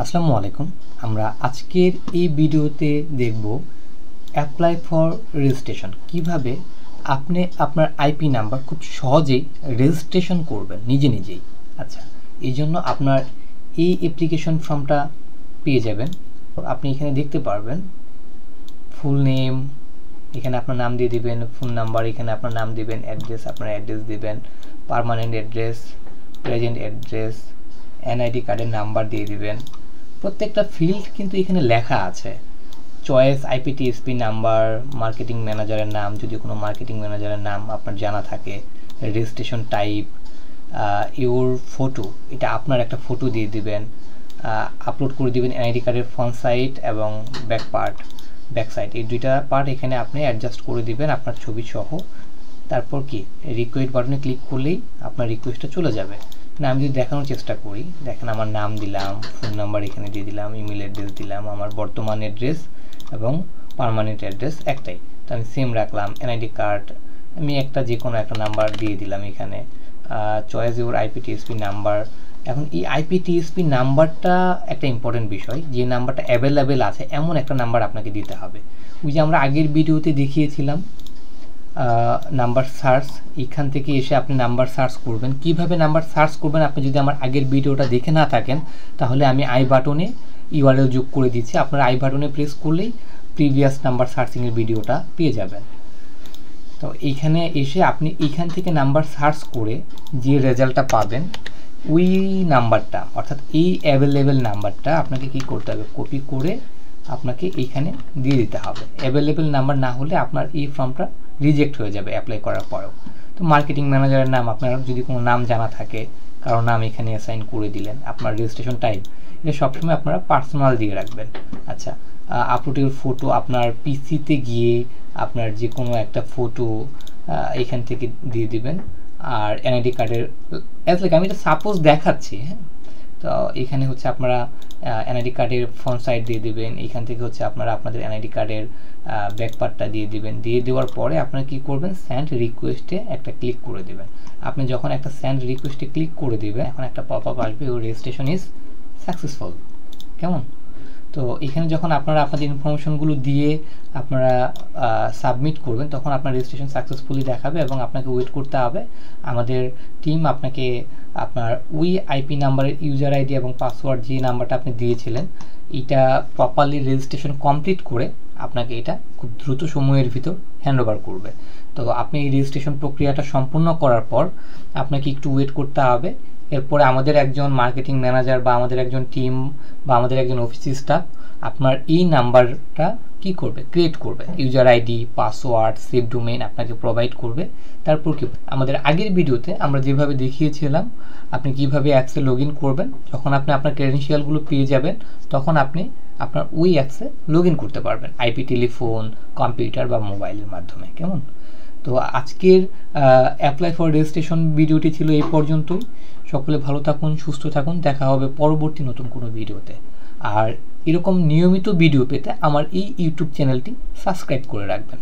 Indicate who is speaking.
Speaker 1: আসসালামু আলাইকুম। আমরা আজকের এই ভিডিওতে দেখব অ্যাপ্লাই ফর রেজিস্ট্রেশন কিভাবে আপনি আপনার আইপি নাম্বার খুব সহজেই রেজিস্ট্রেশন করবেন নিজেই। আচ্ছা, এই জন্য আপনার এই অ্যাপ্লিকেশন ফর্মটা পেয়ে যাবেন। আপনি এখানে দেখতে পারবেন ফুল নেম, এখানে আপনার নাম দিয়ে দিবেন, ফোন নাম্বার এখানে আপনার নাম দিবেন, অ্যাড্রেস আপনার অ্যাড্রেস দিবেন, permanent address, present address, NID কার্ডের নাম্বার দিয়ে দিবেন। প্রত্যেকটা ফিল্ড কিন্তু এখানে লেখা আছে। চয়েস আইপিটিএসপি নাম্বার, মার্কেটিং ম্যানেজারের নাম যদি কোনো মার্কেটিং ম্যানেজারের নাম আপনার জানা থাকে, রেজিস্ট্রেশন টাইপ, ইউর ফটো, এটা আপনার একটা ফটো দিয়ে দিবেন, আপলোড করে দিবেন এনআইডি কার্ডের ফ্রন্ট সাইড এবং ব্যাক সাইড, এই দুইটা পার্ট এখানে আপনি অ্যাডজাস্ট করে দিবেন আপনার ছবি সহ। তারপর কি রিকোয়েস্ট বাটনে ক্লিক করলেই আপনার রিকোয়েস্টটা চলে যাবে। না, আমি যদি দেখানোর চেষ্টা করি, দেখেন আমার নাম দিলাম, ফোন নাম্বার এখানে দিয়ে দিলাম, ইমেল অ্যাড্রেস দিলাম, আমার বর্তমান অ্যাড্রেস এবং পার্মানেন্ট অ্যাড্রেস একটাই, তো আমি সেম রাখলাম। এনআইডি কার্ড আমি একটা যে কোনো একটা নাম্বার দিয়ে দিলাম এখানে। Choice your IPTSP number. এখন এই আইপিটিএসপি নাম্বারটা একটা ইম্পর্টেন্ট বিষয়, যে নাম্বারটা অ্যাভেলেবেল আছে এমন একটা নাম্বার আপনাকে দিতে হবে। ওই যে আমরা আগের ভিডিওতে দেখিয়েছিলাম নাম্বার সার্চ, এখান থেকে এসে আপনি নাম্বার সার্চ করবেন। কিভাবে নাম্বার সার্চ করবেন, আপনি যদি আমার আগের ভিডিওটা দেখে না থাকেন তাহলে আমি আই বাটনে ইউআরএল যোগ করে দিচ্ছি, আপনার আই বাটনে প্রেস করলেই প্রিভিয়াস নাম্বার সার্চিংয়ের ভিডিওটা পেয়ে যাবেন। তো এইখানে এসে আপনি এইখান থেকে নাম্বার সার্চ করে যে রেজাল্টটা পাবেন, ওই নাম্বারটা অর্থাৎ এই অ্যাভেলেবেল নাম্বারটা আপনাকে কি করতে হবে, কপি করে আপনাকে এইখানে দিয়ে দিতে হবে। অ্যাভেলেবেল নাম্বার না হলে আপনার এই ফর্মটা রিজেক্ট হয়ে যাবে অ্যাপ্লাই করার পরেও। তো মার্কেটিং ম্যানেজারের নাম, আপনার যদি কোনো নাম জানা থাকে, কারো নাম এখানে অ্যাসাইন করে দিলেন। আপনার রেজিস্ট্রেশন টাইপ এটা সবসময় আপনারা পার্সোনাল দিয়ে রাখবেন। আচ্ছা, আপলোডের ফটো আপনার পিসিতে গিয়ে আপনার যে কোনো একটা ফটো এখান থেকে দিয়ে দিবেন। আর এনআইডি কার্ডের আমি এটা সাপোজ দেখাচ্ছি, হ্যাঁ। তো এখানে হচ্ছে আপনারা এনআইডি কার্ডের ফ্রন্ট সাইড দিয়ে দিবেন, এইখান থেকে হচ্ছে আপনারা আপনাদের এনআইডি কার্ডের ব্যাক পার্টটা দিয়ে দিবেন। দিয়ে দেওয়ার পরে আপনারা কি করবেন, সেন্ড রিকোয়েস্টে একটা ক্লিক করে দেবেন। আপনি যখন একটা সেন্ড রিকোয়েস্টে ক্লিক করে দেবেন, এখন একটা পপ আপ আসবে, ইউর রেজিস্ট্রেশন ইজ সাকসেসফুল। কেমন? তো এখানে যখন আপনারা আপনাদের ইনফরমেশনগুলো দিয়ে আপনারা সাবমিট করবেন, তখন আপনার রেজিস্ট্রেশন সাকসেসফুলি দেখাবে এবং আপনাকে ওয়েট করতে হবে। আমাদের টিম আপনাকে আপনার ওই আইপি নাম্বারের ইউজার আইডি এবং পাসওয়ার্ড, যে নাম্বারটা আপনি দিয়েছিলেন, এটা প্রপারলি রেজিস্ট্রেশন কমপ্লিট করে আপনাকে এটা খুব দ্রুত সময়ের ভিতর হ্যান্ডওভার করবে। তো আপনি এই রেজিস্ট্রেশন প্রক্রিয়াটা সম্পূর্ণ করার পর আপনাকে একটু ওয়েট করতে হবে। এরপরে আমাদের একজন মার্কেটিং ম্যানেজার বা আমাদের একজন টিম বা আমাদের একজন অফিস স্টাফ আপনার এই নাম্বারটা কি করবে, ক্রিয়েট করবে। User ID, password, save domain আপনাকে প্রোভাইড করবে। তারপর কি, আমাদের আগের ভিডিওতে আমরা যেভাবে দেখিয়েছিলাম আপনি কিভাবে অ্যাপসে লগ ইন করবেন, যখন আপনি আপনার ক্রেডেনশিয়ালগুলো পেয়ে যাবেন তখন আপনি আপনার ওই অ্যাপসে লগ ইন করতে পারবেন, আইপি টেলিফোন, কম্পিউটার বা মোবাইলের মাধ্যমে। কেমন? তো আজকের অ্যাপ্লাই ফর রেজিস্ট্রেশন ভিডিওটি ছিল এই পর্যন্তই। সকলে ভালো থাকুন, সুস্থ থাকুন, দেখা হবে পরবর্তী নতুন কোনো ভিডিওতে। আর এরকম নিয়মিত ভিডিও পেতে আমার এই ইউটিউব চ্যানেলটি সাবস্ক্রাইব করে রাখবেন।